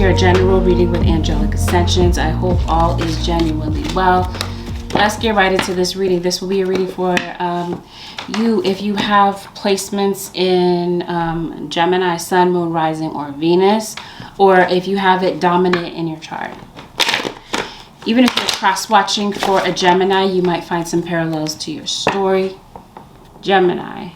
your general reading with Angelic Ascensions. I hope all is genuinely well. Let's get right into this reading. This will be a reading for you if you have placements in Gemini, Sun, Moon, Rising, or Venus, or if you have it dominant in your chart. Even if you're cross-watching for a Gemini, you might find some parallels to your story. Gemini,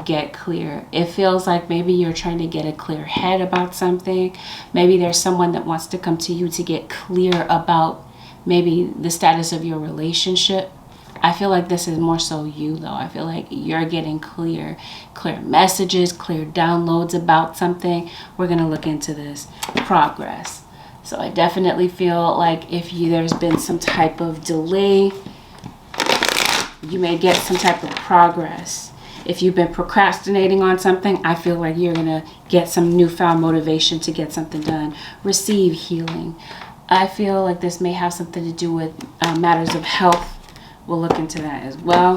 get clear. It feels like maybe you're trying to get a clear head about something. Maybe there's someone that wants to come to you to get clear about maybe the status of your relationship. I feel like this is more so you, though. I feel like you're getting clear messages, clear downloads about something. We're going to look into this. Progress. So I definitely feel like if there's been some type of delay, you may get some type of progress. If you've been procrastinating on something, I feel like you're going to get some newfound motivation to get something done. Receive healing. I feel like this may have something to do with matters of health. We'll look into that as well.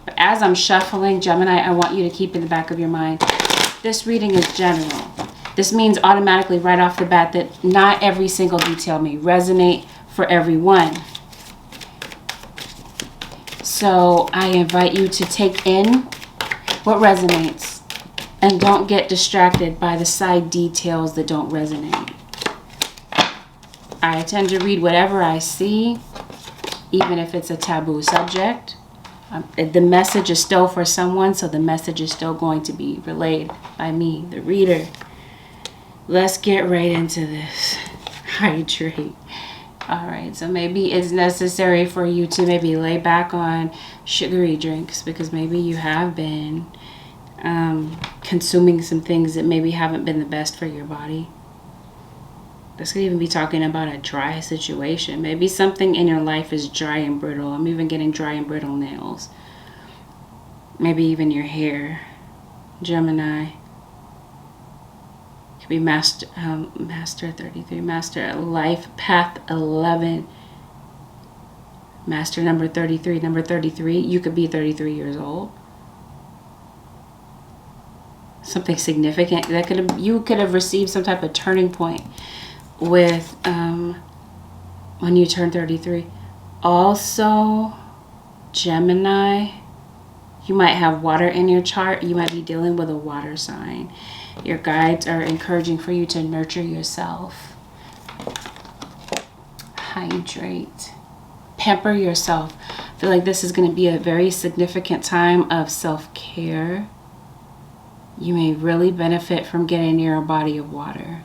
But as I'm shuffling, Gemini, I want you to keep in the back of your mind, this reading is general. This means automatically right off the bat that not every single detail may resonate for everyone. So I invite you to take in what resonates and don't get distracted by the side details that don't resonate. I tend to read whatever I see, even if it's a taboo subject. The message is still for someone, so the message is still going to be relayed by me, the reader. Let's get right into this. Hydrate. All right, so maybe it's necessary for you to maybe lay back on sugary drinks because maybe you have been consuming some things that maybe haven't been the best for your body. This could even be talking about a dry situation. Maybe something in your life is dry and brittle. I'm even getting dry and brittle nails. Maybe even your hair. Gemini. Could be Master 33, Master Life Path 11, Master number 33. Number 33, you could be 33 years old. Something significant that you could have received some type of turning point with when you turn 33. Also, Gemini, you might have water in your chart. You might be dealing with a water sign. Your guides are encouraging for you to nurture yourself. Hydrate. Pamper yourself. I feel like this is going to be a very significant time of self-care. You may really benefit from getting near a body of water.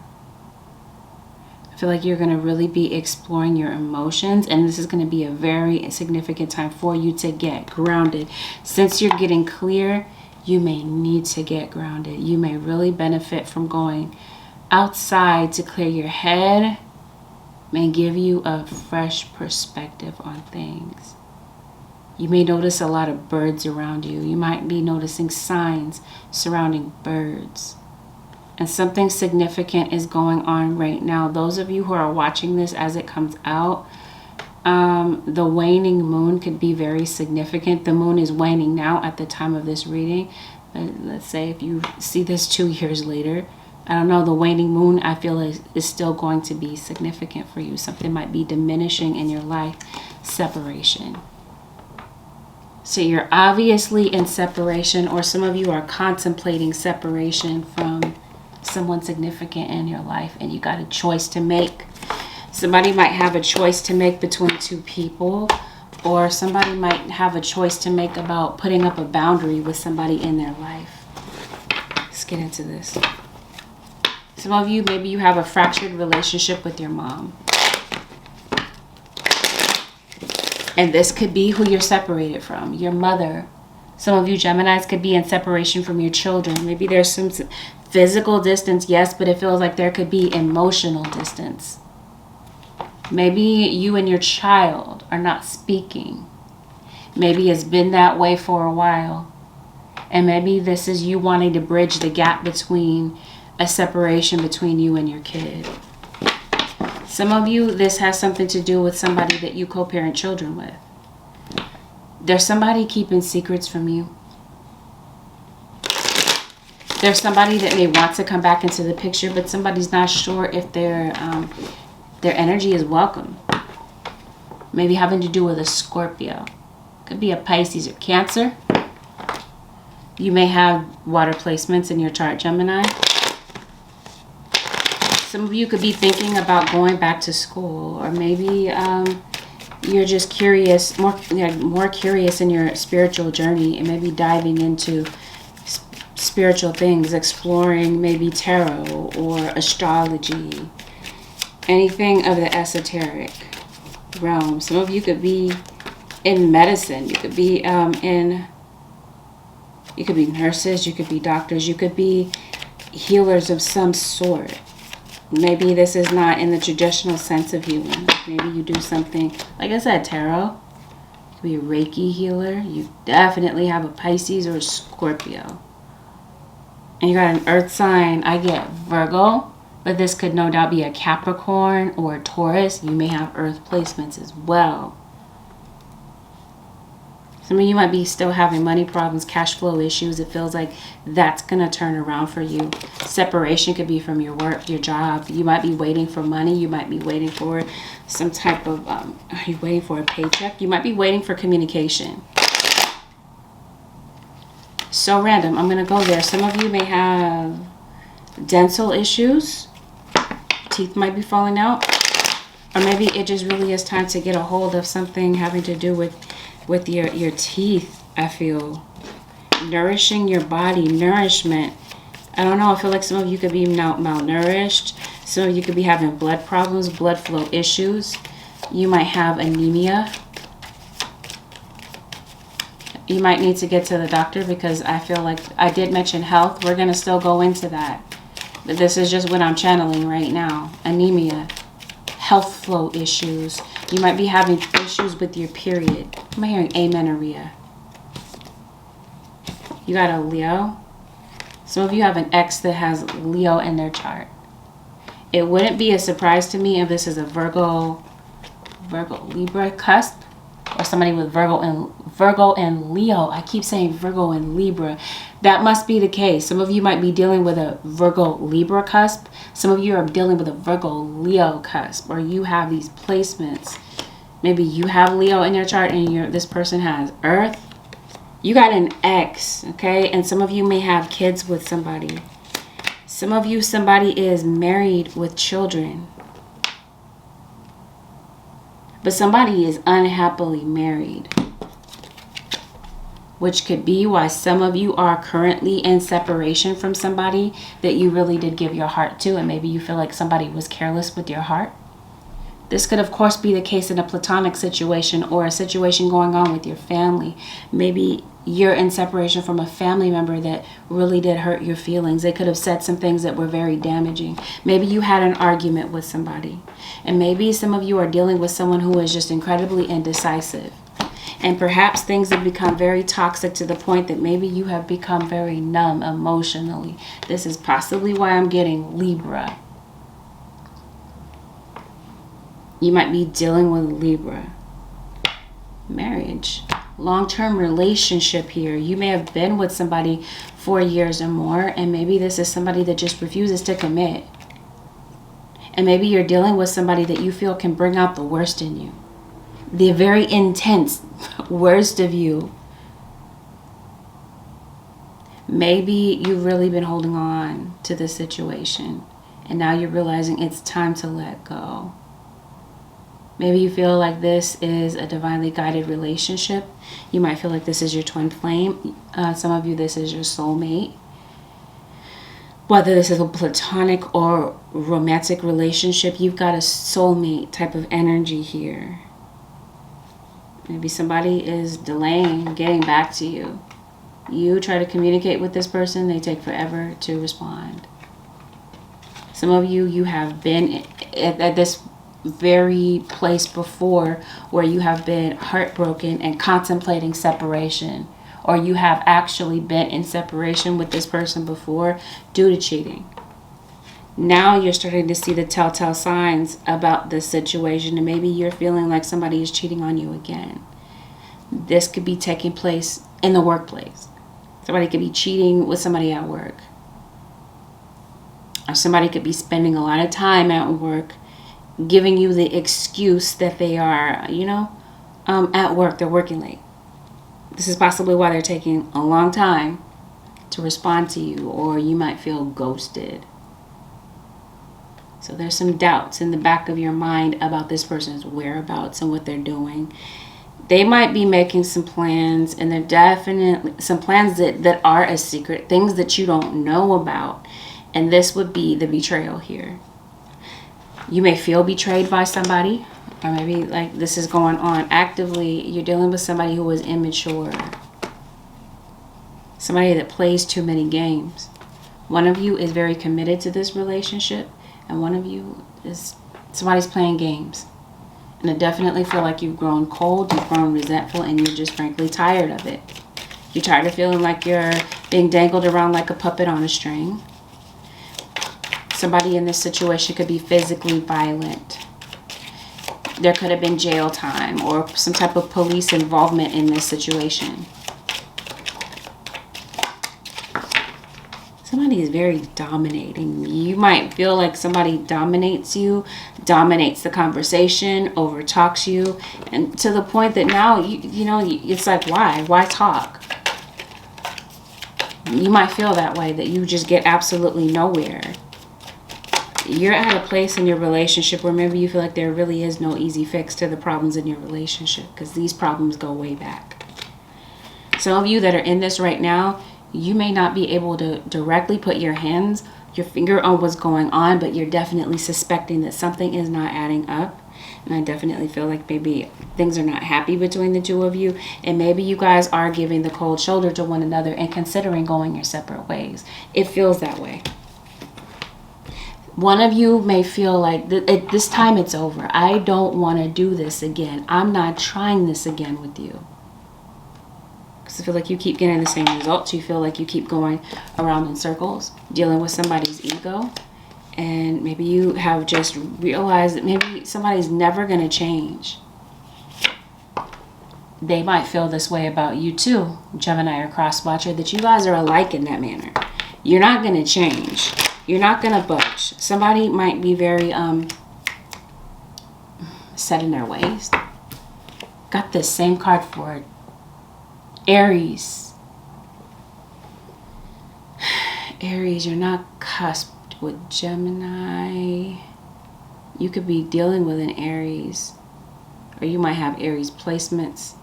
I feel like you're going to really be exploring your emotions, and this is going to be a very significant time for you to get grounded. Since you're getting clear, you may need to get grounded. You may really benefit from going outside to clear your head. May give you a fresh perspective on things. You may notice a lot of birds around you. You might be noticing signs surrounding birds. And something significant is going on right now. Those of you who are watching this as it comes out, the waning moon could be very significant. The moon is waning now at the time of this reading. Let's say if you see this 2 years later, I don't know, the waning moon I feel is still going to be significant for you. Something might be diminishing in your life. Separation. So you're obviously in separation, or some of you are contemplating separation from someone significant in your life, and you got a choice to make. Somebody might have a choice to make between two people, or somebody might have a choice to make about putting up a boundary with somebody in their life. Let's get into this. Some of you, maybe you have a fractured relationship with your mom. And this could be who you're separated from, your mother. Some of you Geminis could be in separation from your children. Maybe there's some physical distance, yes, but it feels like there could be emotional distance. Maybe you and your child are not speaking. Maybe it's been that way for a while. And maybe this is you wanting to bridge the gap between a separation between you and your kid. Some of you, this has something to do with somebody that you co-parent children with. There's somebody keeping secrets from you. There's somebody that may want to come back into the picture, but somebody's not sure if their energy is welcome. Maybe having to do with a Scorpio. Could be a Pisces or Cancer. You may have water placements in your chart, Gemini. Some of you could be thinking about going back to school, or maybe you're just curious, more curious in your spiritual journey, and maybe diving into spiritual things, exploring maybe tarot or astrology, anything of the esoteric realm. Some of you could be in medicine. You could be you could be nurses, you could be doctors, you could be healers of some sort. Maybe this is not in the traditional sense of healing. Maybe you do something, like I said, tarot. You could be a Reiki healer. You definitely have a Pisces or a Scorpio. And you got an earth sign. I get Virgo, but this could no doubt be a Capricorn or a Taurus. You may have earth placements as well. Some of you might be still having money problems, cash flow issues. It feels like that's going to turn around for you. Separation could be from your work, your job. You might be waiting for money. You might be waiting for some type of, are you waiting for a paycheck? You might be waiting for communication. So random. I'm going to go there. Some of you may have dental issues. Teeth might be falling out. Or maybe it just really is time to get a hold of something having to do with your teeth. I feel nourishing your body, nourishment. I don't know. I feel like some of you could be malnourished. Some of you could be having blood problems, blood flow issues. You might have anemia. You might need to get to the doctor, because I feel like I did mention health. We're going to still go into that. But this is just what I'm channeling right now. Anemia. Health flow issues. You might be having issues with your period. Am I hearing amenorrhea? You got a Leo. Some of you have an ex that has Leo in their chart. It wouldn't be a surprise to me if this is a Virgo Libra cusp, or somebody with Virgo and Leo. I keep saying Virgo and Libra. That must be the case. Some of you might be dealing with a Virgo Libra cusp. Some of you are dealing with a Virgo Leo cusp, or you have these placements. Maybe you have Leo in your chart and this person has Earth. You got an ex, okay? And some of you may have kids with somebody. Some of you, somebody is married with children. But somebody is unhappily married, which could be why some of you are currently in separation from somebody that you really did give your heart to, and maybe you feel like somebody was careless with your heart. This could, of course, be the case in a platonic situation or a situation going on with your family. Maybe you're in separation from a family member that really did hurt your feelings. They could have said some things that were very damaging. Maybe you had an argument with somebody. And maybe some of you are dealing with someone who is just incredibly indecisive. And perhaps things have become very toxic to the point that maybe you have become very numb emotionally. This is possibly why I'm getting Libra. You might be dealing with Libra. Marriage. Long-term relationship here. You may have been with somebody 4 years or more, and maybe this is somebody that just refuses to commit. And maybe you're dealing with somebody that you feel can bring out the worst in you. The very intense worst of you. Maybe you've really been holding on to this situation, and now you're realizing it's time to let go. Maybe you feel like this is a divinely guided relationship. You might feel like this is your twin flame. Some of you, this is your soulmate. Whether this is a platonic or romantic relationship, you've got a soulmate type of energy here. Maybe somebody is delaying getting back to you. You try to communicate with this person, they take forever to respond. Some of you, you have been at this very place before where you have been heartbroken and contemplating separation, or you have actually been in separation with this person before due to cheating. Now you're starting to see the telltale signs about this situation, and maybe you're feeling like somebody is cheating on you again. This could be taking place in the workplace. Somebody could be cheating with somebody at work. Or somebody could be spending a lot of time at work, giving you the excuse that they are, at work, they're working late. This is possibly why they're taking a long time to respond to you, or you might feel ghosted. So there's some doubts in the back of your mind about this person's whereabouts and what they're doing. They might be making some plans, and they're definitely some plans that are a secret, things that you don't know about. And this would be the betrayal here. You may feel betrayed by somebody, or maybe like this is going on actively. You're dealing with somebody who is immature. Somebody that plays too many games. One of you is very committed to this relationship, and one of you is somebody's playing games. And I definitely feel like you've grown cold, you've grown resentful, and you're just frankly tired of it. You're tired of feeling like you're being dangled around like a puppet on a string. Somebody in this situation could be physically violent. There could have been jail time or some type of police involvement in this situation. Somebody is very dominating. You might feel like somebody dominates you, dominates the conversation, overtalks you, and to the point that now, it's like, why? Why talk? You might feel that way, that you just get absolutely nowhere. You're at a place in your relationship where maybe you feel like there really is no easy fix to the problems in your relationship, because these problems go way back. Some of you that are in this right now, you may not be able to directly put your finger on what's going on, but you're definitely suspecting that something is not adding up. And I definitely feel like maybe things are not happy between the two of you. And maybe you guys are giving the cold shoulder to one another and considering going your separate ways. It feels that way. One of you may feel like this time it's over. I don't want to do this again. I'm not trying this again with you. I feel like you keep getting the same results. You feel like you keep going around in circles, dealing with somebody's ego. And maybe you have just realized that maybe somebody's never going to change. They might feel this way about you too, Gemini or cross-watcher, that you guys are alike in that manner. You're not going to change. You're not going to budge. Somebody might be very set in their ways. Got this same card for it. Aries. Aries, you're not cusped with Gemini. You could be dealing with an Aries, or you might have Aries placements.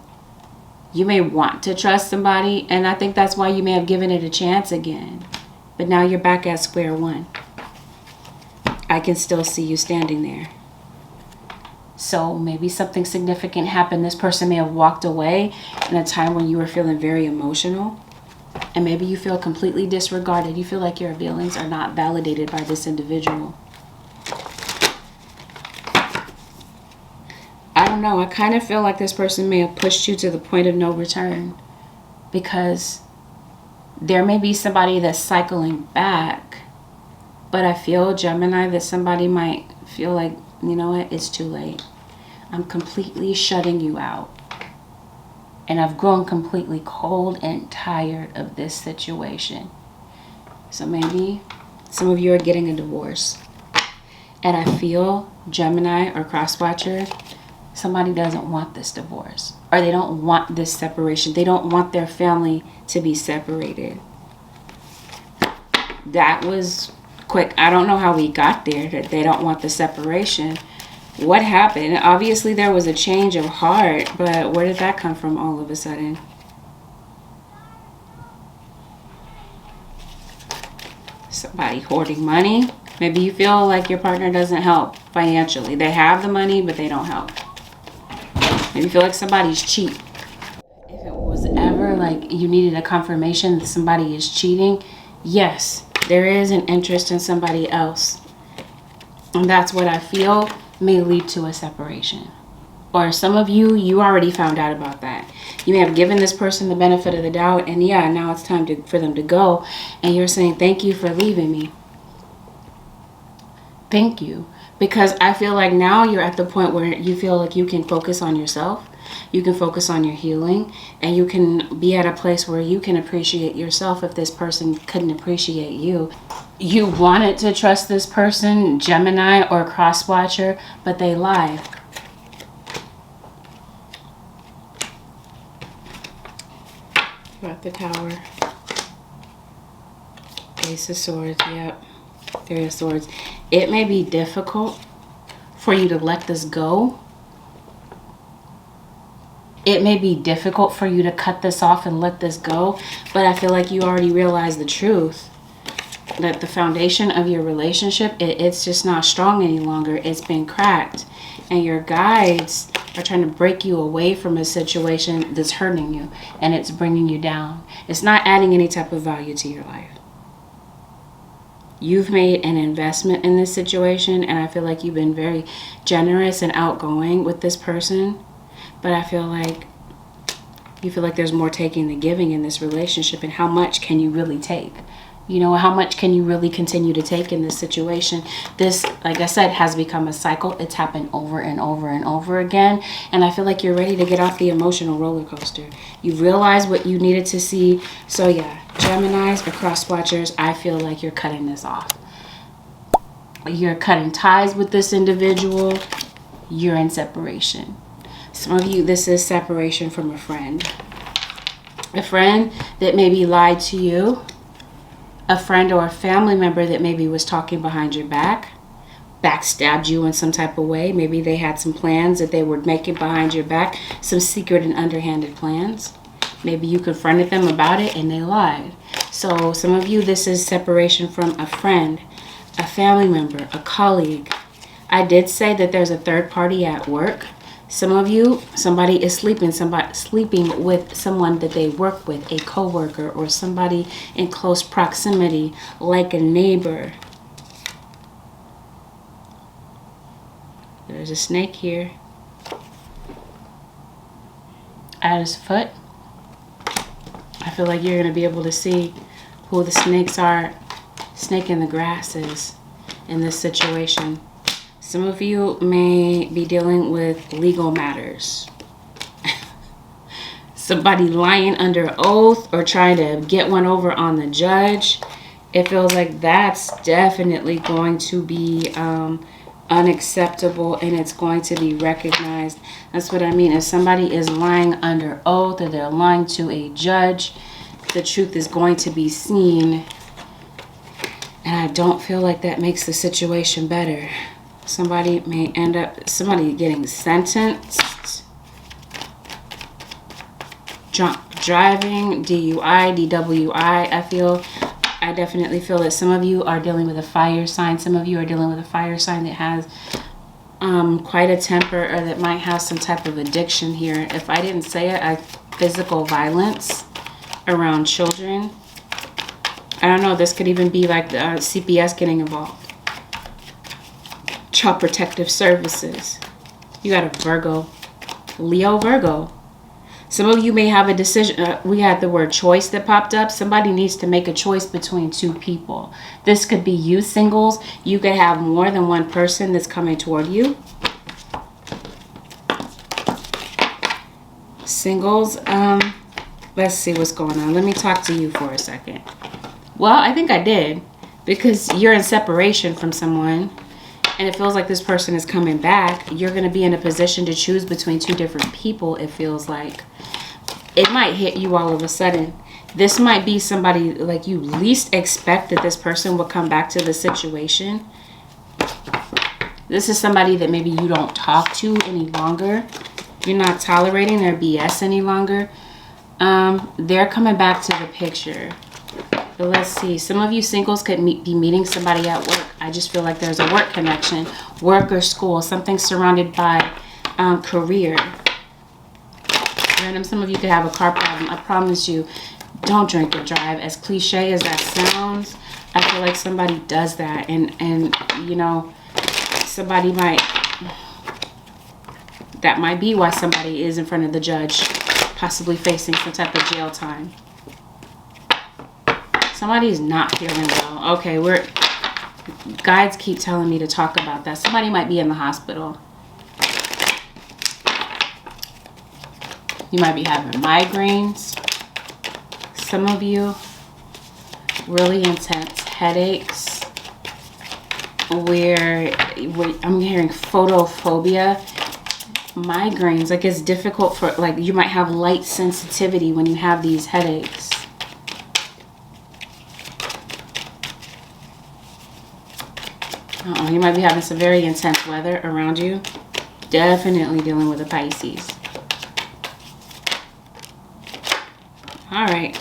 You may want to trust somebody, and I think that's why you may have given it a chance again. But now you're back at square one. I can still see you standing there. So maybe something significant happened. This person may have walked away in a time when you were feeling very emotional. And maybe you feel completely disregarded. You feel like your feelings are not validated by this individual. I don't know. I kind of feel like this person may have pushed you to the point of no return. Because there may be somebody that's cycling back. But I feel, Gemini, that somebody might feel like, you know what, it's too late. I'm completely shutting you out. And I've grown completely cold and tired of this situation. So maybe some of you are getting a divorce. And I feel, Gemini or cross-watcher, somebody doesn't want this divorce. Or they don't want this separation. They don't want their family to be separated. That was quick. I don't know how we got there, that they don't want the separation. What happened? Obviously there was a change of heart, but where did that come from all of a sudden? Somebody hoarding money. Maybe you feel like your partner doesn't help financially. They have the money, but they don't help. Maybe you feel like somebody's cheap. If it was ever like you needed a confirmation that somebody is cheating, yes, there is an interest in somebody else. And that's what I feel may lead to a separation. Or some of you, you already found out about that. You may have given this person the benefit of the doubt, and yeah, now it's time for them to go. And you're saying, thank you for leaving me. Thank you. Because I feel like now you're at the point where you feel like you can focus on yourself. You can focus on your healing. And you can be at a place where you can appreciate yourself if this person couldn't appreciate you. You wanted to trust this person, Gemini or cross-watcher, but they lied. Got the Tower. Ace of Swords, yep. Three of Swords. It may be difficult for you to let this go. It may be difficult for you to cut this off and let this go, but I feel like you already realized the truth. That the foundation of your relationship, it's just not strong any longer. It's been cracked. And your guides are trying to break you away from a situation that's hurting you. And it's bringing you down. It's not adding any type of value to your life. You've made an investment in this situation. And I feel like you've been very generous and outgoing with this person. But I feel like you feel like there's more taking than giving in this relationship. And how much can you really take? You know, how much can you really continue to take in this situation? This, like I said, has become a cycle. It's happened over and over and over again. And I feel like you're ready to get off the emotional roller coaster. You realized what you needed to see. So yeah, Geminis or cross-watchers, I feel like you're cutting this off. You're cutting ties with this individual. You're in separation. Some of you, this is separation from a friend. A friend that maybe lied to you. A friend or a family member that maybe was talking behind your back, backstabbed you in some type of way. Maybe they had some plans that they were making behind your back, some secret and underhanded plans. Maybe you confronted them about it and they lied. So some of you, this is separation from a friend, a family member, a colleague. I did say that there's a third party at work. Some of you, somebody is sleeping with someone that they work with, a coworker or somebody in close proximity, like a neighbor. There's a snake here. At his foot. I feel like you're going to be able to see who the snakes are. Snake in the grass is in this situation. Some of you may be dealing with legal matters. Somebody lying under oath or trying to get one over on the judge. It feels like that's definitely going to be unacceptable and it's going to be recognized. That's what I mean. If somebody is lying under oath or they're lying to a judge, the truth is going to be seen. And I don't feel like that makes the situation better. Somebody may end up, somebody getting sentenced. Drunk driving, DUI, DWI. I definitely feel that some of you are dealing with a fire sign. Some of you are dealing with a fire sign that has quite a temper or that might have some type of addiction here. If I didn't say it, physical violence around children. I don't know, this could even be like the CPS getting involved. Child Protective Services. You got a Virgo. Leo Virgo. Some of you may have a decision. We had the word choice that popped up. Somebody needs to make a choice between two people. This could be you singles. You could have more than one person that's coming toward you. Singles. Let's see what's going on. Let me talk to you for a second. Well, I think I did. Because you're in separation from someone. And it feels like this person is coming back. You're going to be in a position to choose between two different people, it feels like. It might hit you all of a sudden. This might be somebody like you least expect that this person will come back to the situation. This is somebody that maybe you don't talk to any longer. You're not tolerating their BS any longer. They're coming back to the picture. But let's see. Some of you singles could be meeting somebody at work. I just feel like there's a work connection. Work or school. Something surrounded by career. Random. Some of you could have a car problem. I promise you, don't drink and drive. As cliche as that sounds, I feel like somebody does that. And you know, somebody might... That might be why somebody is in front of the judge. Possibly facing some type of jail time. Somebody's not feeling well. Okay, guides keep telling me to talk about that. Somebody might be in the hospital. You might be having migraines. Some of you, really intense headaches, where I'm hearing photophobia, migraines, like it's difficult for, like you might have light sensitivity when you have these headaches. You might be having some very intense weather around you. Definitely dealing with a Pisces. All right.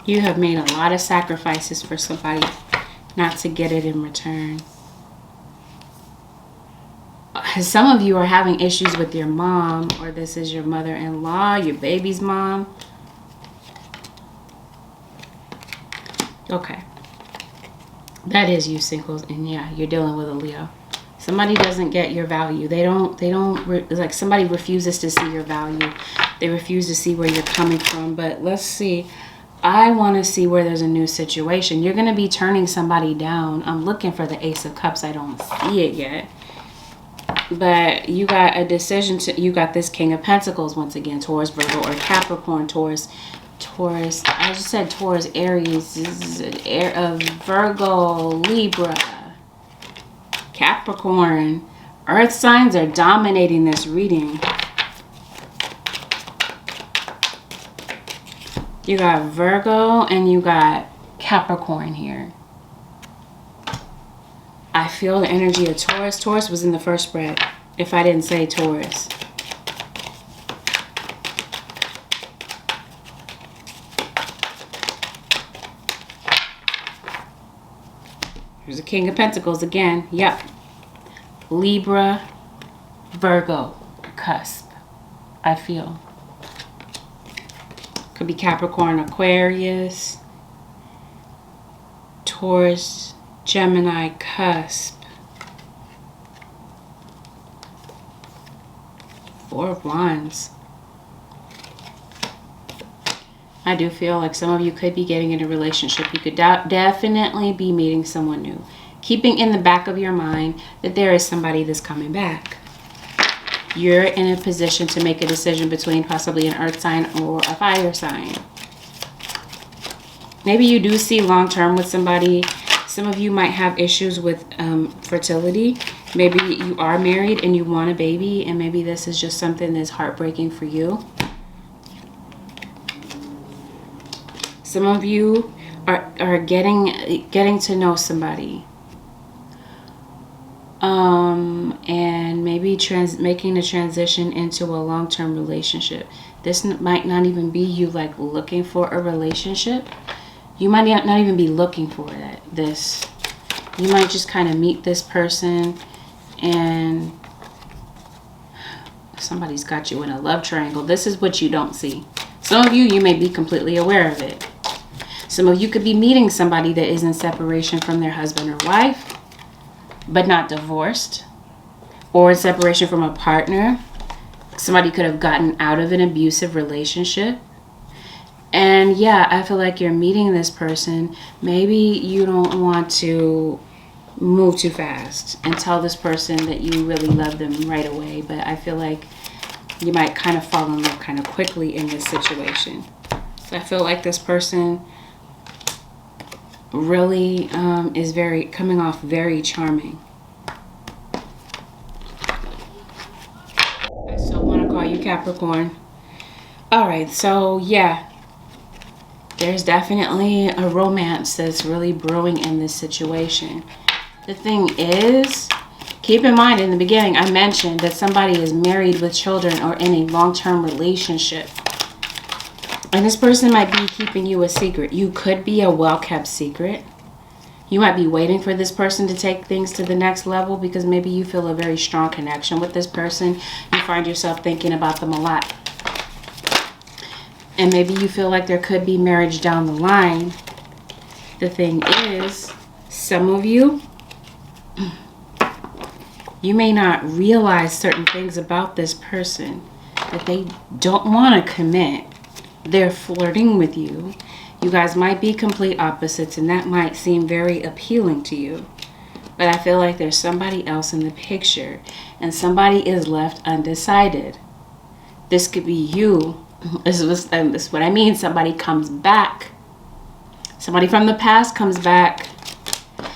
You have made a lot of sacrifices for somebody not to get it in return. Some of you are having issues with your mom, or this is your mother-in-law, your baby's mom. Okay. That is you, singles, and yeah, you're dealing with a Leo. Somebody doesn't get your value. It's like somebody refuses to see your value. They refuse to see where you're coming from. But let's see. I want to see where there's a new situation. You're going to be turning somebody down. I'm looking for the Ace of Cups. I don't see it yet. But you got a decision you got this King of Pentacles once again. Taurus, Virgo, or Capricorn. Taurus. I just said Taurus, Aries. This is Virgo, Libra, Capricorn. Earth signs are dominating this reading. You got Virgo and you got Capricorn here. I feel the energy of Taurus. Taurus was in the first spread, if I didn't say Taurus. Here's the King of Pentacles again. Yep. Libra, Virgo, cusp. I feel. Could be Capricorn, Aquarius, Taurus, Gemini, cusp. Four of Wands. I do feel like some of you could be getting in a relationship. You could definitely be meeting someone new. Keeping in the back of your mind that there is somebody that's coming back. You're in a position to make a decision between possibly an earth sign or a fire sign. Maybe you do see long-term with somebody. Some of you might have issues with fertility. Maybe you are married and you want a baby, and maybe this is just something that's heartbreaking for you. Some of you are getting to know somebody. And maybe making a transition into a long-term relationship. This might not even be you like looking for a relationship. You might not even be looking for this. You might just kind of meet this person and somebody's got you in a love triangle. This is what you don't see. Some of you may be completely aware of it. Some of you could be meeting somebody that is in separation from their husband or wife, but not divorced, or in separation from a partner. Somebody could have gotten out of an abusive relationship. And yeah, I feel like you're meeting this person. Maybe you don't want to move too fast and tell this person that you really love them right away. But I feel like you might kind of fall in love kind of quickly in this situation. So I feel like this person really is coming off very charming. I still want to call you Capricorn. Alright, so yeah. There's definitely a romance that's really brewing in this situation. The thing is, keep in mind in the beginning I mentioned that somebody is married with children or in a long-term relationship. And this person might be keeping you a secret. You could be a well-kept secret. You might be waiting for this person to take things to the next level because maybe you feel a very strong connection with this person. You find yourself thinking about them a lot. And maybe you feel like there could be marriage down the line. The thing is, some of you, you may not realize certain things about this person, that they don't want to commit. They're flirting with you. You guys might be complete opposites, and that might seem very appealing to you. But I feel like there's somebody else in the picture, and somebody is left undecided. This could be you This is what I mean. Somebody comes back. Somebody from the past comes back.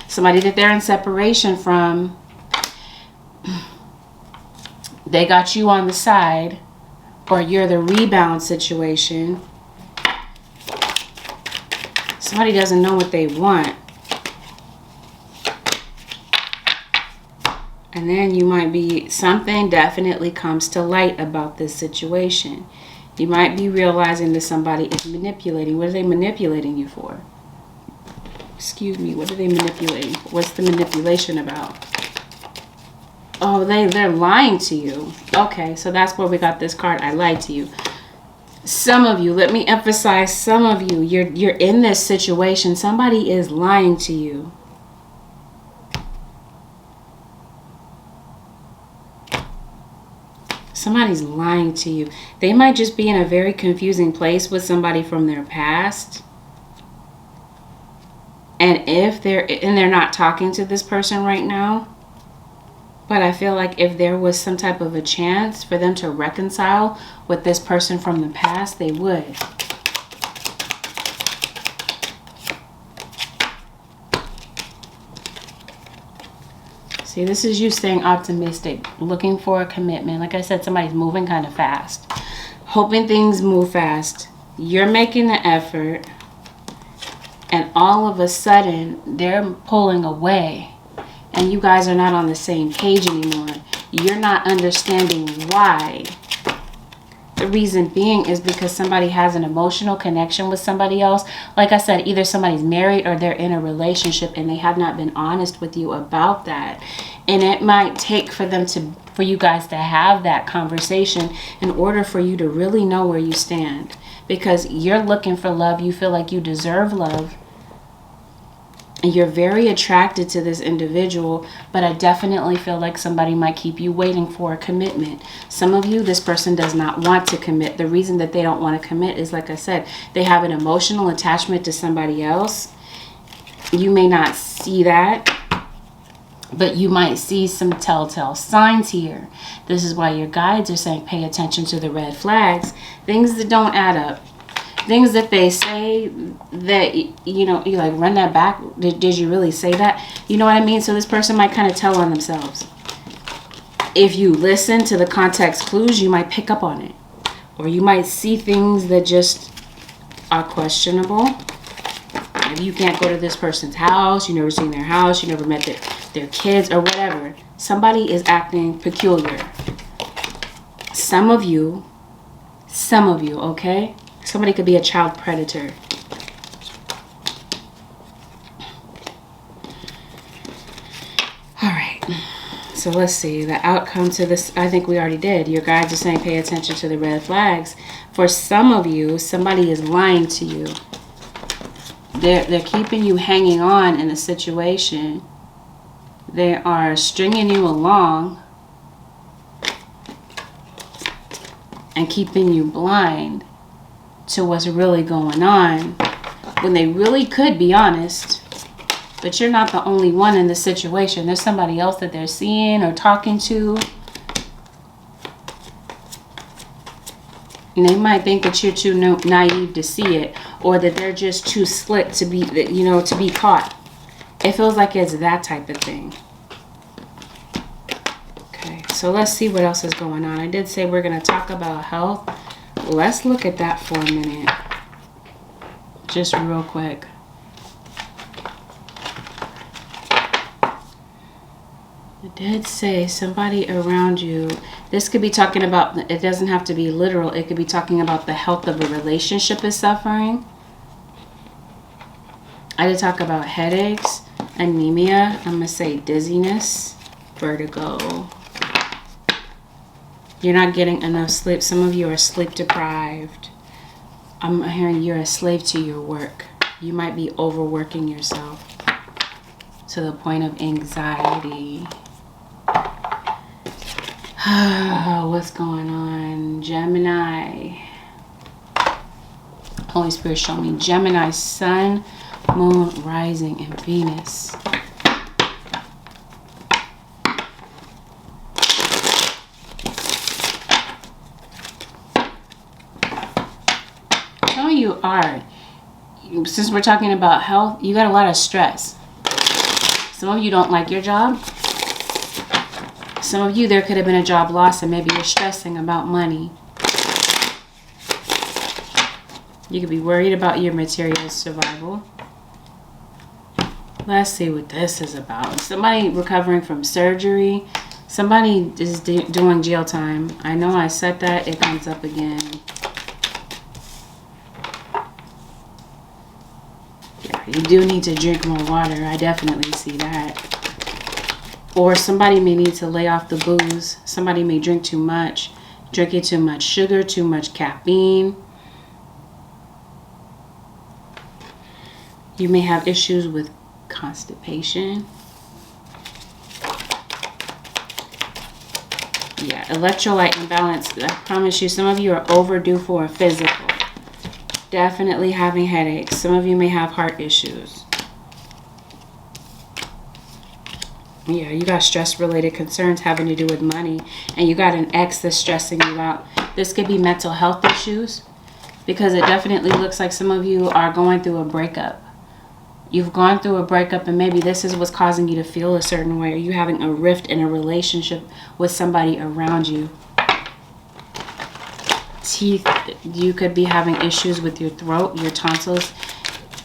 Somebody that they're in separation from. They got you on the side, or you're the rebound situation. Somebody doesn't know what they want. And then you might be, something definitely comes to light about this situation. You might be realizing that somebody is manipulating. What are they manipulating you for? Excuse me, what are they manipulating for? What's the manipulation about? Oh, they're lying to you. Okay, so that's where we got this card, I lied to you. Some of you, let me emphasize, some of you, you're in this situation. Somebody is lying to you. Somebody's lying to you. They might just be in a very confusing place with somebody from their past. And they're not talking to this person right now. But I feel like if there was some type of a chance for them to reconcile with this person from the past, they would. See, this is you staying optimistic, looking for a commitment. Like I said, somebody's moving kind of fast, hoping things move fast. You're making the effort, and all of a sudden, they're pulling away, and you guys are not on the same page anymore. You're not understanding why. The reason being is because somebody has an emotional connection with somebody else. Like I said, either somebody's married or they're in a relationship and they have not been honest with you about that. And it might take for you guys to have that conversation in order for you to really know where you stand. Because you're looking for love. You feel like you deserve love. And you're very attracted to this individual, but I definitely feel like somebody might keep you waiting for a commitment. Some of you, this person does not want to commit. The reason that they don't want to commit is, like I said, they have an emotional attachment to somebody else. You may not see that, but you might see some telltale signs here. This is why your guides are saying pay attention to the red flags. Things that don't add up. Things that they say that, you know, you like, run that back. Did you really say that? You know what I mean? So this person might kind of tell on themselves. If you listen to the context clues, you might pick up on it. Or you might see things that just are questionable. Maybe you can't go to this person's house. You never seen their house. You never met their kids or whatever. Somebody is acting peculiar. Some of you, okay? Somebody could be a child predator. All right. So let's see. The outcome to this, I think we already did. Your guides are saying pay attention to the red flags. For some of you, somebody is lying to you. They're keeping you hanging on in a situation. They are stringing you along and keeping you blind to what's really going on, when they really could be honest. But you're not the only one in the situation. There's somebody else that they're seeing or talking to. And they might think that you're too naive to see it, or that they're just too slick to be, you know, to be caught. It feels like it's that type of thing. Okay, so let's see what else is going on. I did say we're going to talk about health. Let's look at that for a minute. Just real quick. It did say somebody around you. This could be talking about, it doesn't have to be literal. It could be talking about the health of a relationship is suffering. I did talk about headaches, anemia. I'm going to say dizziness, vertigo. You're not getting enough sleep. Some of you are sleep deprived. I'm hearing you're a slave to your work. You might be overworking yourself to the point of anxiety. What's going on? Gemini. Holy Spirit, show me Gemini, Sun, Moon, Rising, and Venus. of you are, since we're talking about health, you got a lot of stress. Some of you don't like your job. Some of you, there could have been a job loss and maybe you're stressing about money. You could be worried about your material survival. Let's see what this is about. Somebody recovering from surgery. Somebody is doing jail time. I know I said that. It comes up again. Yeah, you do need to drink more water. I definitely see that. Or somebody may need to lay off the booze. Somebody may drink too much. Drinking too much sugar, too much caffeine. You may have issues with constipation. Yeah, electrolyte imbalance. I promise you, some of you are overdue for a physical. Definitely having headaches. Some of you may have heart issues. Yeah, you got stress-related concerns having to do with money. And you got an ex that's stressing you out. This could be mental health issues. Because it definitely looks like some of you are going through a breakup. You've gone through a breakup and maybe this is what's causing you to feel a certain way. Or you having a rift in a relationship with somebody around you. Teeth, you could be having issues with your throat, your tonsils.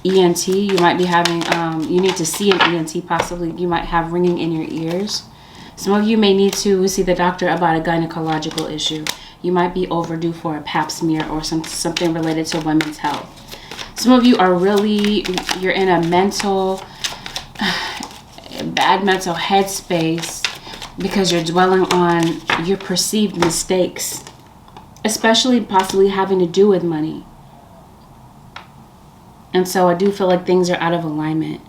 ENT, you might be having, you need to see an ENT possibly. You might have ringing in your ears. Some of you may need to see the doctor about a gynecological issue. You might be overdue for a pap smear or something related to women's health. Some of you are really, you're in a bad mental headspace because you're dwelling on your perceived mistakes, especially possibly having to do with money. And so I do feel like things are out of alignment.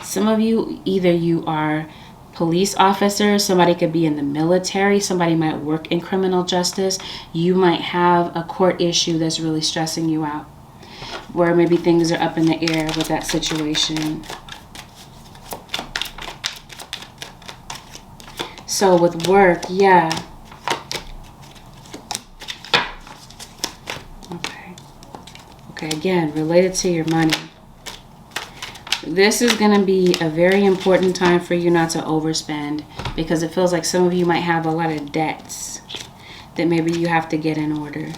Some of you, either you are police officers, somebody could be in the military, somebody might work in criminal justice. You might have a court issue that's really stressing you out, where maybe things are up in the air with that situation. So with work, yeah. Okay, again, related to your money. This is going to be a very important time for you not to overspend, because it feels like some of you might have a lot of debts that maybe you have to get in order.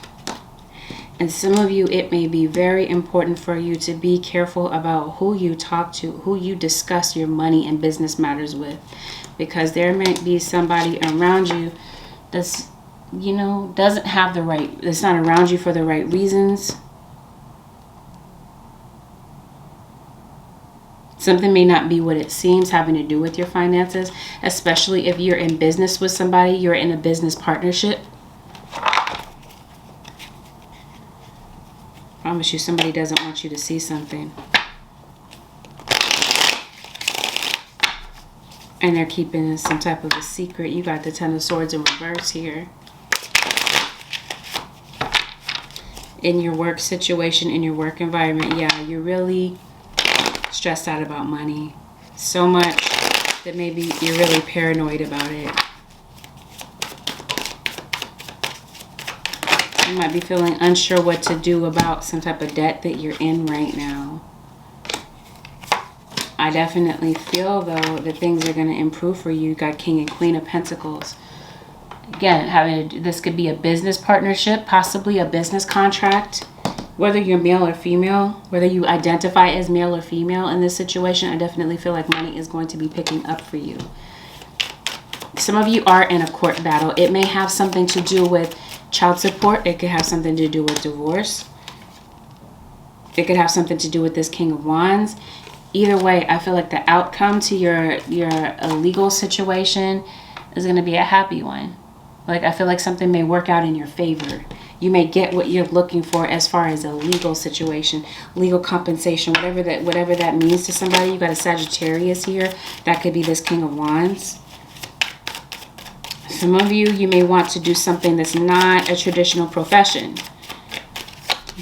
And some of you, it may be very important for you to be careful about who you talk to, who you discuss your money and business matters with. Because there might be somebody around you that's, doesn't have the right, that's not around you for the right reasons. Something may not be what it seems having to do with your finances, especially if you're in business with somebody, you're in a business partnership. I promise you, somebody doesn't want you to see something. And they're keeping some type of a secret. You got the Ten of Swords in reverse here. In your work situation, in your work environment, yeah, you're really stressed out about money. So much that maybe you're really paranoid about it. You might be feeling unsure what to do about some type of debt that you're in right now. I definitely feel, though, that things are going to improve for you. You got King and Queen of Pentacles. Again, this could be a business partnership, possibly a business contract. Whether you're male or female, whether you identify as male or female in this situation, I definitely feel like money is going to be picking up for you. Some of you are in a court battle. It may have something to do with child support. It could have something to do with divorce. It could have something to do with this King of Wands. Either way, I feel like the outcome to your legal situation is going to be a happy one. Like, I feel like something may work out in your favor. You may get what you're looking for as far as a legal situation, legal compensation, whatever that means to somebody. You got a Sagittarius here. That could be this King of Wands. Some of you may want to do something that's not a traditional profession.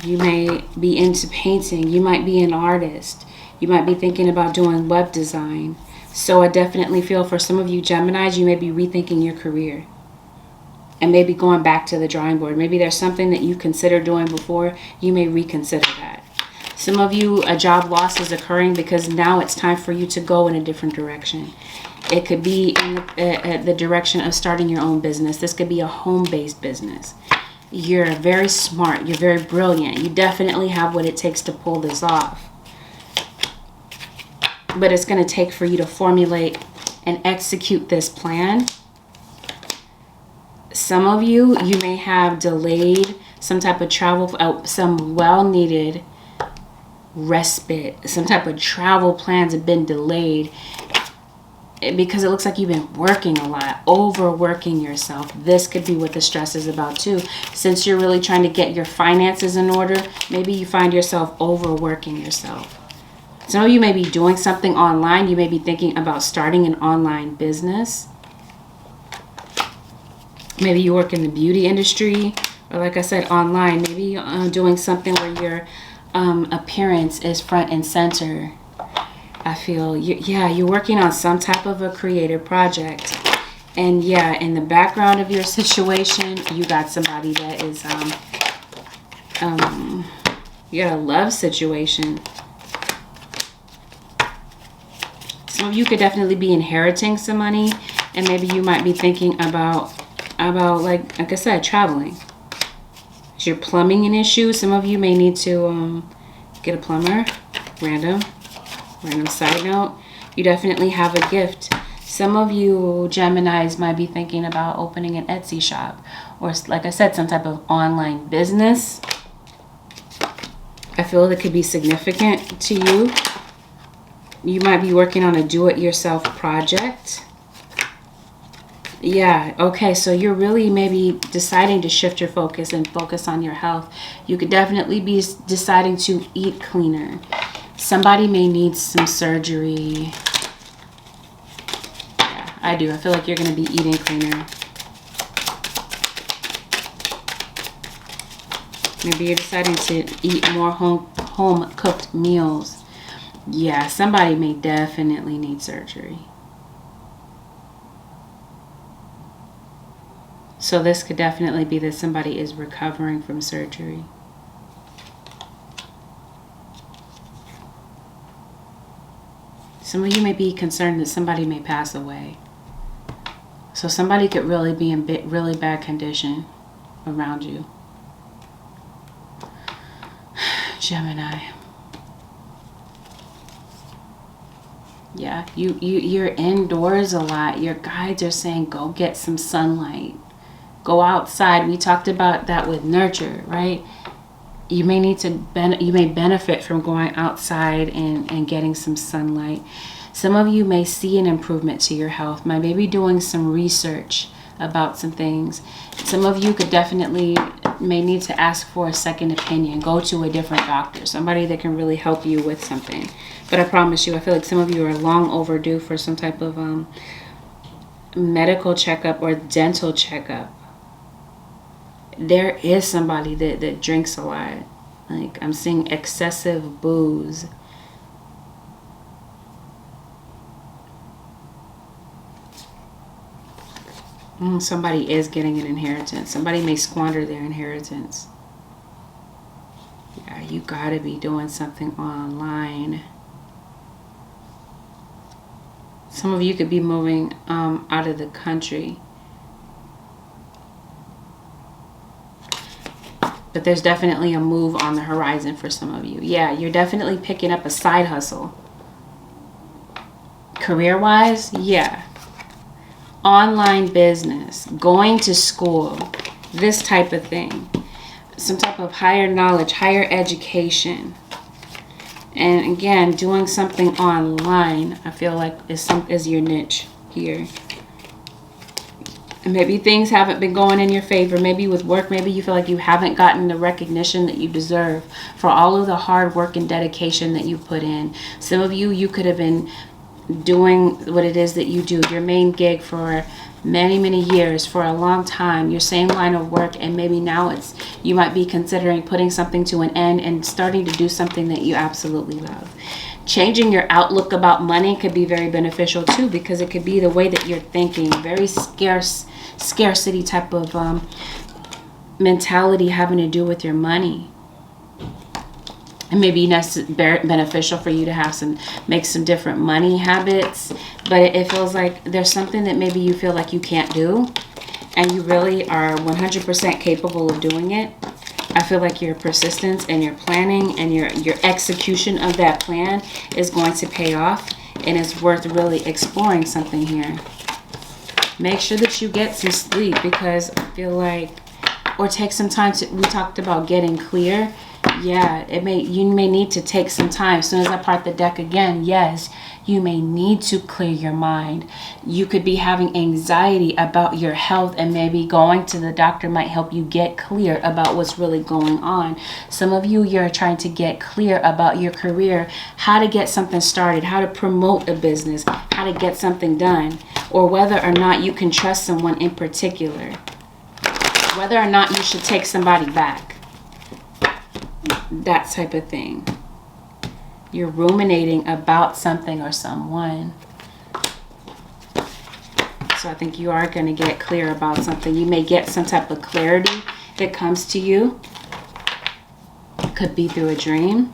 You may be into painting. You might be an artist. You might be thinking about doing web design. So I definitely feel for some of you Geminis, you may be rethinking your career. and maybe going back to the drawing board. Maybe there's something that you considered doing before. You may reconsider that. Some of you, a job loss is occurring because now it's time for you to go in a different direction. It could be in the direction of starting your own business. This could be a home-based business. You're very smart. You're very brilliant. You definitely have what it takes to pull this off. But it's going to take for you to formulate and execute this plan. Some of you, you may have delayed some type of travel, some well-needed respite. Some type of travel plans have been delayed because it looks like you've been working a lot, overworking yourself. This could be what the stress is about too. Since you're really trying to get your finances in order, maybe you find yourself overworking yourself. Some of you may be doing something online. You may be thinking about starting an online business. Maybe you work in the beauty industry, or like I said, online. Maybe you're doing something where your appearance is front and center. I feel, you're working on some type of a creative project. And yeah, in the background of your situation, you got somebody that is, you got a love situation. Some of you could definitely be inheriting some money, and maybe you might be thinking about like I said, traveling. Is your plumbing an issue? Some of you may need to get a plumber. Random side note. You definitely have a gift. Some of you Geminis might be thinking about opening an Etsy shop, or like I said, some type of online business. I feel it could be significant to you. You might be working on a do-it-yourself project. Yeah, okay, so you're really maybe deciding to shift your focus and focus on your health. You could definitely be deciding to eat cleaner. Somebody may need some surgery. Yeah, I do. I feel like you're going to be eating cleaner. Maybe you're deciding to eat more home-cooked meals. Yeah, somebody may definitely need surgery. So this could definitely be that somebody is recovering from surgery. Some of you may be concerned that somebody may pass away. So somebody could really be in really bad condition around you. Gemini. Yeah, you're indoors a lot. Your guides are saying go get some sunlight. Go outside. We talked about that with nurture, right? You may need to you may benefit from going outside and getting some sunlight. Some of you may see an improvement to your health. Might maybe doing some research about some things. Some of you could definitely may need to ask for a second opinion. Go to a different doctor, somebody that can really help you with something. But I promise you, I feel like some of you are long overdue for some type of medical checkup or dental checkup. There is somebody that drinks a lot. Like I'm seeing excessive booze. Somebody is getting an inheritance. Somebody may squander their inheritance. Yeah, you gotta be doing something online. Some of you could be moving out of the country. But there's definitely a move on the horizon for some of you. Yeah, you're definitely picking up a side hustle. Career-wise, yeah. Online business, going to school, this type of thing. Some type of higher knowledge, higher education. And again, doing something online, I feel like is your niche here. And maybe things haven't been going in your favor. Maybe with work, maybe you feel like you haven't gotten the recognition that you deserve for all of the hard work and dedication that you put in. Some of you, you could have been doing what it is that you do, your main gig for many, many years, for a long time, your same line of work, and maybe now you might be considering putting something to an end and starting to do something that you absolutely love. Changing your outlook about money could be very beneficial too, because it could be the way that you're thinking. Very scarcity type of mentality having to do with your money. It may be beneficial for you to make some different money habits, but it feels like there's something that maybe you feel like you can't do, and you really are 100% capable of doing it. I feel like your persistence and your planning and your execution of that plan is going to pay off, and it's worth really exploring something here. Make sure that you get some sleep, because I feel like, or take some time we talked about getting clear. Yeah, you may need to take some time. As soon as I part the deck again, yes, you may need to clear your mind. You could be having anxiety about your health, and maybe going to the doctor might help you get clear about what's really going on. Some of you're trying to get clear about your career, how to get something started, how to promote a business, how to get something done, or whether or not you can trust someone in particular, whether or not you should take somebody back. That type of thing. You're ruminating about something or someone. So I think you are going to get clear about something. You may get some type of clarity that comes to you. It could be through a dream.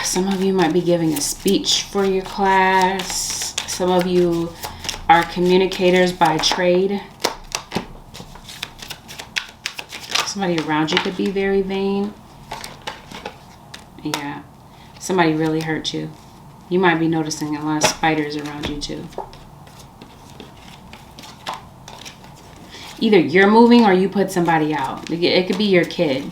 Some of you might be giving a speech for your class. Some of you are communicators by trade. Somebody around you could be very vain. Yeah. Somebody really hurt you. You might be noticing a lot of spiders around you too. Either you're moving or you put somebody out. It could be your kid.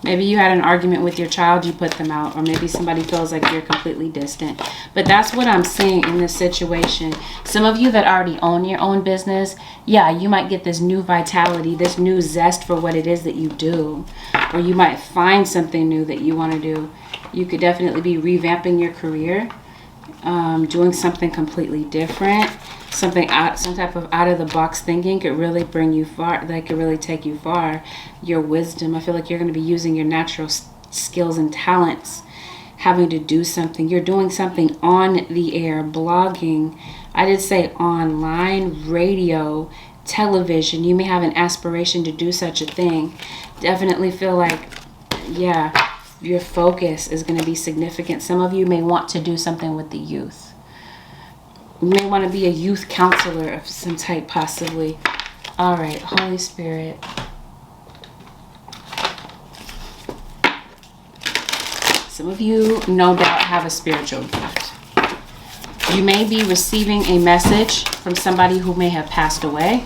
Maybe you had an argument with your child, you put them out, or maybe somebody feels like you're completely distant. But that's what I'm seeing in this situation. Some of you that already own your own business, yeah, you might get this new vitality, this new zest for what it is that you do. Or you might find something new that you want to do. You could definitely be revamping your career, doing something completely different. Some type of out of the box thinking could really bring you far. That could really take you far. Your wisdom. I feel like you're going to be using your natural skills and talents, having to do something. You're doing something on the air, blogging. I did say online, radio, television. You may have an aspiration to do such a thing. Definitely feel like, yeah, your focus is going to be significant. Some of you may want to do something with the youth. You may want to be a youth counselor of some type, possibly. All right, Holy Spirit. Some of you, no doubt, have a spiritual gift. You may be receiving a message from somebody who may have passed away.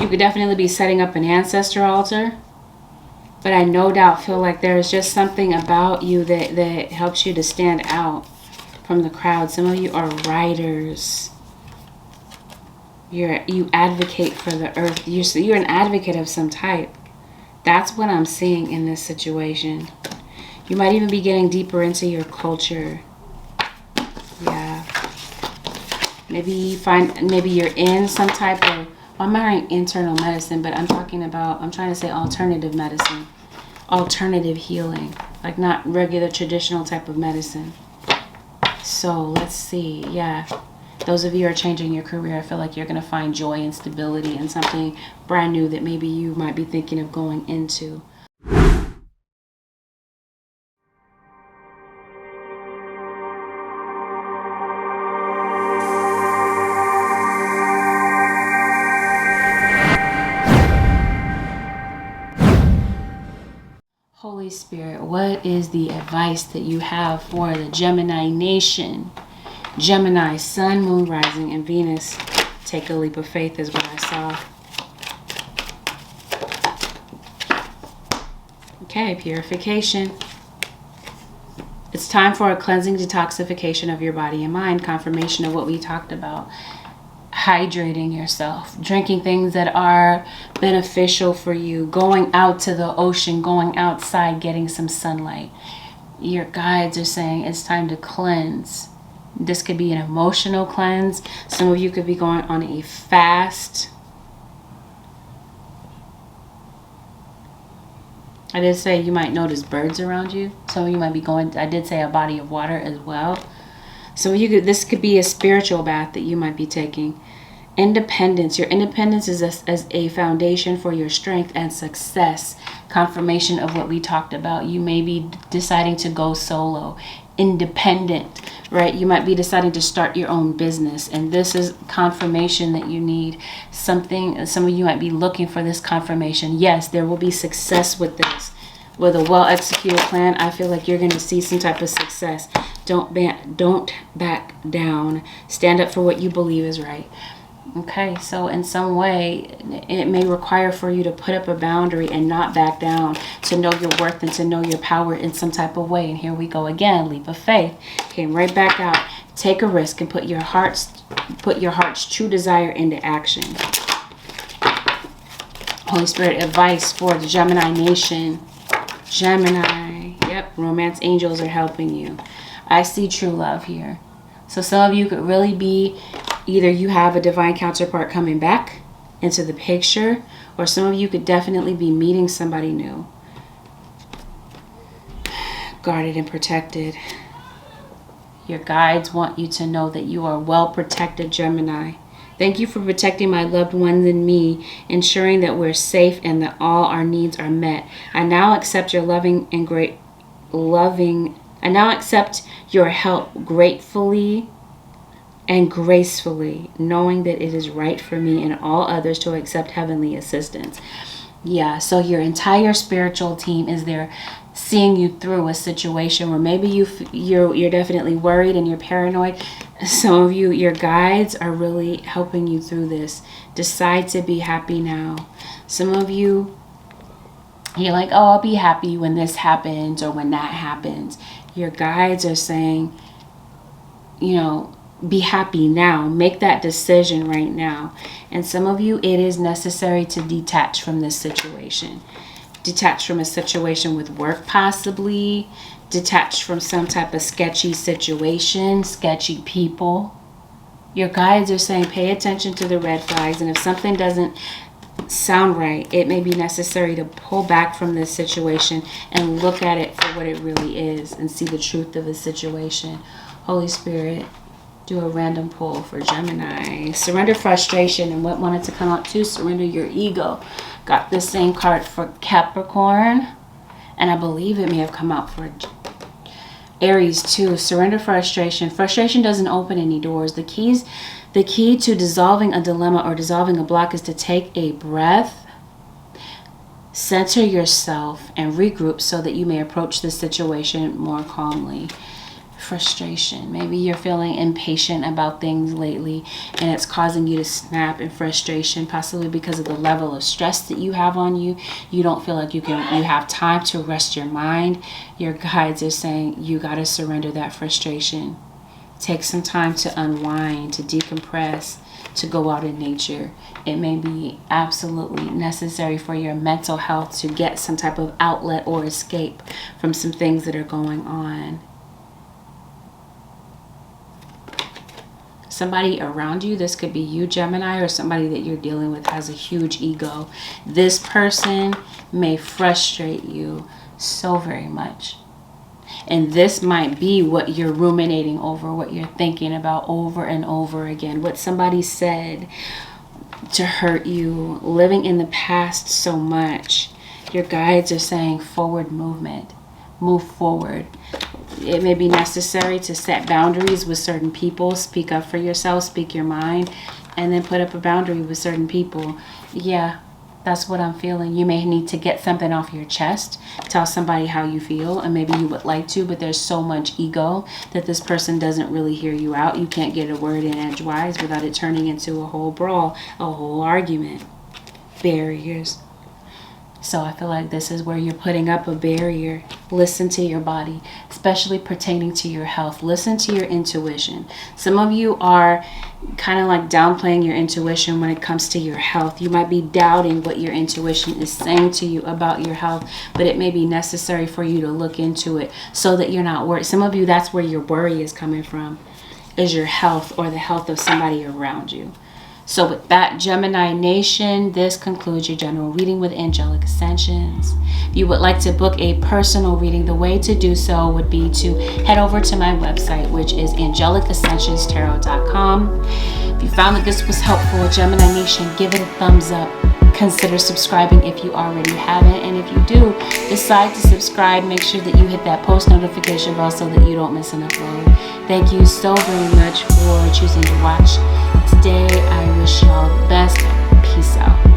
You could definitely be setting up an ancestor altar. But I no doubt feel like there is just something about you that helps you to stand out from the crowd. Some of you are writers. You advocate for the earth. You're an advocate of some type. That's what I'm seeing in this situation. You might even be getting deeper into your culture. Yeah. Maybe you're in some type of, I'm hearing internal medicine, but I'm trying to say alternative medicine. Alternative healing. Like not regular traditional type of medicine. So let's see. Yeah. Those of you who are changing your career, I feel like you're going to find joy and stability in something brand new that maybe you might be thinking of going into. Holy Spirit, what is the advice that you have for the Gemini nation? Gemini, Sun, Moon, Rising, and Venus. Take a leap of faith is what I saw. Okay, purification. It's time for a cleansing detoxification of your body and mind. Confirmation of what we talked about. Hydrating yourself, drinking things that are beneficial for you, going out to the ocean, going outside, getting some sunlight. Your guides are saying it's time to cleanse. This could be an emotional cleanse. Some of you could be going on a fast. I did say you might notice birds around you. Some of you might be going, I did say a body of water as well. So you could, this could be a spiritual bath that you might be taking. Independence. Your independence is as a foundation for your strength and success. Confirmation of what we talked about. You may be deciding to go solo. Independent, right? You might be deciding to start your own business, and this is confirmation that you need something. Some of you might be looking for this confirmation. Yes, there will be success with this. With a well-executed plan, I feel like you're going to see some type of success. Don't back down. Stand up for what you believe is right. Okay, so in some way, it may require for you to put up a boundary and not back down, to know your worth and to know your power in some type of way. And here we go again, leap of faith. Came right back out. Take a risk and put your heart's true desire into action. Holy Spirit, advice for the Gemini nation. Gemini, yep, romance angels are helping you. I see true love here. So some of you could really be, either you have a divine counterpart coming back into the picture, or some of you could definitely be meeting somebody new. Guarded and protected. Your guides want you to know that you are well protected, Gemini. Thank you for protecting my loved ones and me, ensuring that we're safe and that all our needs are met. I now accept your I now accept your help gratefully and gracefully, knowing that it is right for me and all others to accept heavenly assistance. Yeah, so your entire spiritual team is there seeing you through a situation where maybe you're definitely worried and you're paranoid. Some of you, your guides are really helping you through this. Decide to be happy now. Some of you, you're like, oh, I'll be happy when this happens or when that happens. Your guides are saying, you know, be happy now. Make that decision right now. And some of you, it is necessary to detach from this situation. Detach from a situation with work, possibly. Detach from some type of sketchy situation, sketchy people. Your guides are saying pay attention to the red flags, and if something doesn't sound right, it may be necessary to pull back from this situation and look at it for what it really is and see the truth of the situation. Holy Spirit, do a random pull for Gemini. Surrender frustration, and what wanted to come out too, surrender your ego. Got the same card for Capricorn, and I believe it may have come out for Aries too. Surrender frustration. Frustration doesn't open any doors. The key to dissolving a dilemma or dissolving a block is to take a breath, center yourself, and regroup so that you may approach the situation more calmly. Frustration. Maybe you're feeling impatient about things lately and it's causing you to snap in frustration, possibly because of the level of stress that you have on you. You don't feel like you have time to rest your mind. Your guides are saying you got to surrender that frustration. Take some time to unwind, to decompress, to go out in nature. It may be absolutely necessary for your mental health to get some type of outlet or escape from some things that are going on. Somebody around you, this could be you, Gemini, or somebody that you're dealing with has a huge ego. This person may frustrate you so very much. And this might be what you're ruminating over, what you're thinking about over and over again. What somebody said to hurt you, living in the past so much. Your guides are saying forward movement. Move forward. It may be necessary to set boundaries with certain people. Speak up for yourself, speak your mind, and then put up a boundary with certain people. Yeah, that's what I'm feeling. You may need to get something off your chest, tell somebody how you feel, and maybe you would like to, but there's so much ego that this person doesn't really hear you out. You can't get a word in edgewise without it turning into a whole brawl, a whole argument. Barriers. So I feel like this is where you're putting up a barrier. Listen to your body, especially pertaining to your health. Listen to your intuition. Some of you are kind of like downplaying your intuition when it comes to your health. You might be doubting what your intuition is saying to you about your health, but it may be necessary for you to look into it so that you're not worried. Some of you, that's where your worry is coming from. is your health or the health of somebody around you. So with that, Gemini Nation, this concludes your general reading with Angelic Ascensions. If you would like to book a personal reading, the way to do so would be to head over to my website, which is angelicascensionstarot.com. If you found that this was helpful, Gemini Nation, give it a thumbs up. Consider subscribing if you already haven't. And if you do decide to subscribe, make sure that you hit that post notification bell so that you don't miss an upload. Thank you so very much for choosing to watch today. I wish y'all the best. Peace out.